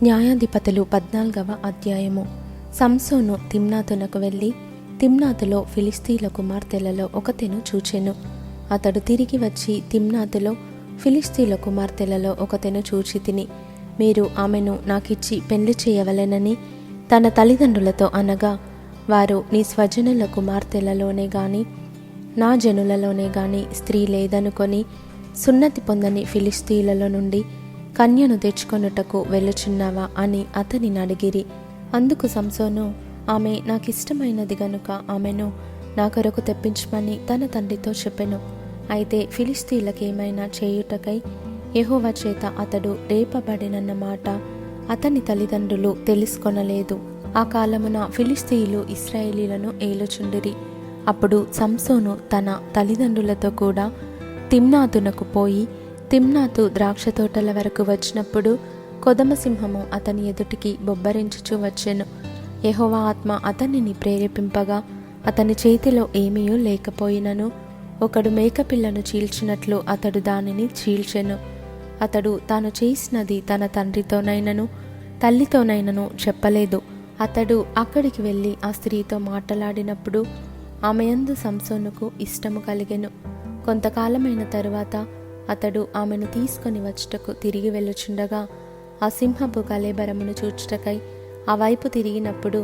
న్యాయాధిపతులు 14వ అధ్యాయము. సంసోను తిమ్నాతునకు వెళ్ళి తిమ్నాతులో ఫిలిష్తీయుల కుమార్తెలలో ఒకతెను చూచెను. అతడు తిరిగి వచ్చి తిమ్నాతులో ఫిలిష్తీయుల కుమార్తెలలో ఒకతెను చూచి తిని, మీరు ఆమెను నాకిచ్చి పెండ్లి చేయవలెనని తన తల్లిదండ్రులతో అనగా, వారు నీ స్వజనుల కుమార్తెలలోనే గాని నా జనులలోనే గాని స్త్రీ లేదనుకొని సున్నతి పొందని ఫిలిష్తీయులలో నుండి కన్యను తెచ్చుకొనుటకు వెళ్ళుచున్నావా అని అతనిని అడిగిరి. అందుకు సంసోను, ఆమె నాకిష్టమైనది గనుక ఆమెను నా కొరకు తెప్పించమని తన తండ్రితో చెప్పెను. అయితే ఫిలిష్తీయులకేమైనా చేయుటకై యెహోవా చేత అతడు రేపబడినన్న మాట అతని తల్లిదండ్రులు తెలుసుకొనలేదు. ఆ కాలమున ఫిలిష్తీయులు ఇశ్రాయేలీయులను ఏలుచుండిరి. అప్పుడు సంసోను తన తల్లిదండ్రులతో కూడా తిమ్నాతునకు పోయి తిమ్నాతు ద్రాక్ష తోటల వరకు వచ్చినప్పుడు కొదమసింహము అతని ఎదుటికి బొబ్బరించుచూ వచ్చెను. యెహోవా ఆత్మ అతనిని ప్రేరేపింపగా అతని చేతిలో ఏమీయూ లేకపోయినను ఒకడు మేకపిల్లను చీల్చినట్లు అతడు దానిని చీల్చెను. అతడు తాను చేసినది తన తండ్రితోనైనను తల్లితోనైనను చెప్పలేదు. అతడు అక్కడికి వెళ్ళి ఆ స్త్రీతో మాట్లాడినప్పుడు ఆమె యందు సంసోనుకు ఇష్టము కలిగెను. కొంతకాలమైన తరువాత అతడు ఆమెను తీసుకొని వచ్చుటకు తిరిగి వెళ్ళుచుండగా ఆ సింహపు కళేబరమును చూచుటకై ఆ వైపు తిరిగినప్పుడు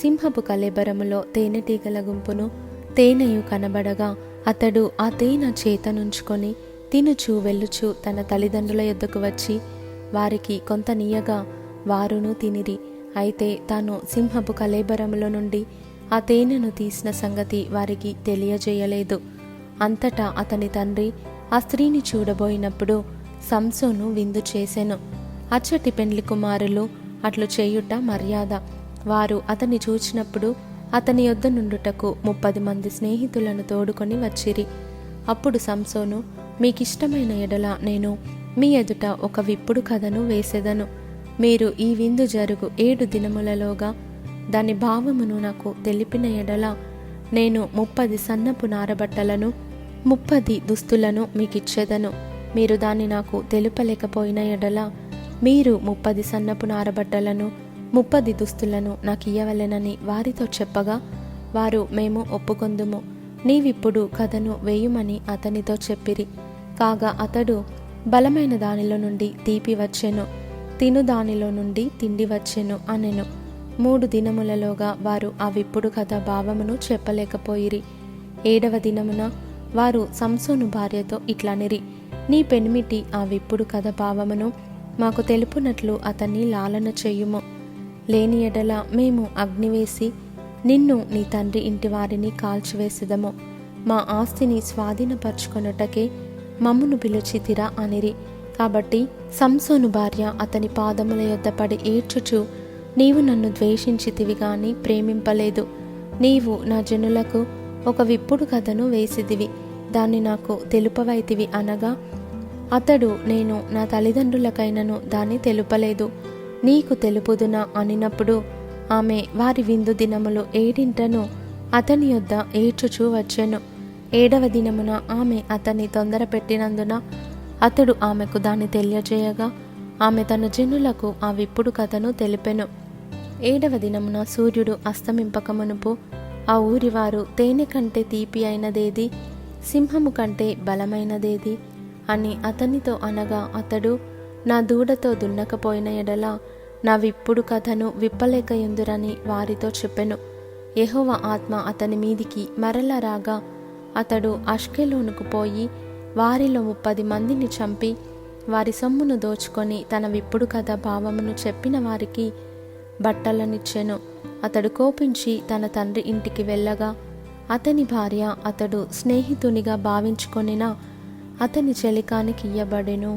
సింహపు కళేబరములో తేనెటీగల గుంపును తేనెయు కనబడగా అతడు ఆ తేనె చేతనుంచుకొని తినుచు వెళ్ళుచు తన తల్లిదండ్రుల యొద్దకు వచ్చి వారికి కొంత నీయగా వారును తినిరి. అయితే తాను సింహపు కళేబరములో నుండి ఆ తేనెను తీసిన సంగతి వారికి తెలియజేయలేదు. అంతటా అతని తండ్రి ఆ స్త్రీని చూడబోయినప్పుడు సంసోను విందు చేసెను. అచ్చటి పెండ్లి కుమారులు అట్లు చేయుట మర్యాద. వారు అతన్ని చూచినప్పుడు అతని యొద్ద నుండుటకు 30 మంది స్నేహితులను తోడుకొని వచ్చిరి. అప్పుడు సంసోను, మీకిష్టమైన ఎడల నేను మీ ఎదుట ఒక విప్పుడు కథను వేసెదను. మీరు ఈ విందు జరుగు 7 దినములలోగా దాని భావమును నాకు తెలిపిన ఎడల నేను 30 సన్నపు నారబట్టలను 30 దుస్తులను మీకిచ్చేదను. మీరు దాన్ని నాకు తెలుపలేకపోయిన ఎడల మీరు 30 సన్నపు నారబట్టలను 30 దుస్తులను నాకు ఇయ్యవలెనని వారితో చెప్పగా వారు మేము ఒప్పుకొందుము, నీవిప్పుడు కథను వేయుమని అతనితో చెప్పిరి. కాగా అతడు బలమైన దానిలో నుండి తీపి వచ్చెను, తిను దానిలో నుండి తిండి వచ్చెను అనెను. 3 దినములలోగా వారు ఆ విప్పుడు కథ భావమును చెప్పలేకపోయిరి. 7వ దినమున వారు సంసోను భార్యతో ఇట్లనిరి, నీ పెనిమిటి ఆ విప్పుడు కథ భావమును మాకు తెలుపునట్లు అతన్ని లాలన చెయ్యుము. లేని ఎడల మేము అగ్నివేసి నిన్ను నీ తండ్రి ఇంటి వారిని కాల్చివేసెదము. మా ఆస్తిని స్వాధీనపరచుకొనుటకే మమ్మును పిలిచితిరా అనిరి. కాబట్టి సంసోను భార్య అతని పాదముల యొద్ద పడి ఏడ్చుచు, నీవు నన్ను ద్వేషించితివి గాని ప్రేమింపలేదు. నీవు నా జనులకు ఒక విప్పుడు కథను వేసిదివి, దాన్ని నాకు తెలుపవైతివి అనగా అతడు, నేను నా తల్లిదండ్రులకైనను దాన్ని తెలుపలేదు, నీకు తెలుపుదునా అనినప్పుడు ఆమె వారి విందు దినములు 7 అతని యొద్ద ఏడ్చుచూ వచ్చెను. 7వ దినమున ఆమె అతన్ని తొందర పెట్టినందున అతడు ఆమెకు దాన్ని తెలియజేయగా ఆమె తన జనులకు ఆ విప్పుడు కథను తెలిపెను. 7వ దినమున సూర్యుడు అస్తమింపకమునుపు ఆ ఊరివారు తేనె కంటే తీపి అయినదేది, సింహము కంటే బలమైనదేది అని అతనితో అనగా అతడు, నా దూడతో దున్నకపోయిన ఎడల నా విప్పుడు కథను విప్పలేకయుందురని వారితో చెప్పెను. యెహోవా ఆత్మ అతని మీదికి మరల రాగా అతడు అష్కెలోనుకు పోయి వారిలో 30 మందిని చంపి వారి సొమ్మును దోచుకొని తన విప్పుడు కథ భావమును చెప్పిన వారికి బట్టలనిచ్చెను. అతడు కోపించి తన తండ్రి ఇంటికి వెళ్ళగా అతని భార్య అతడు స్నేహితునిగా భావించుకొనిన అతని చెలికానికి ఇయ్యబడెను.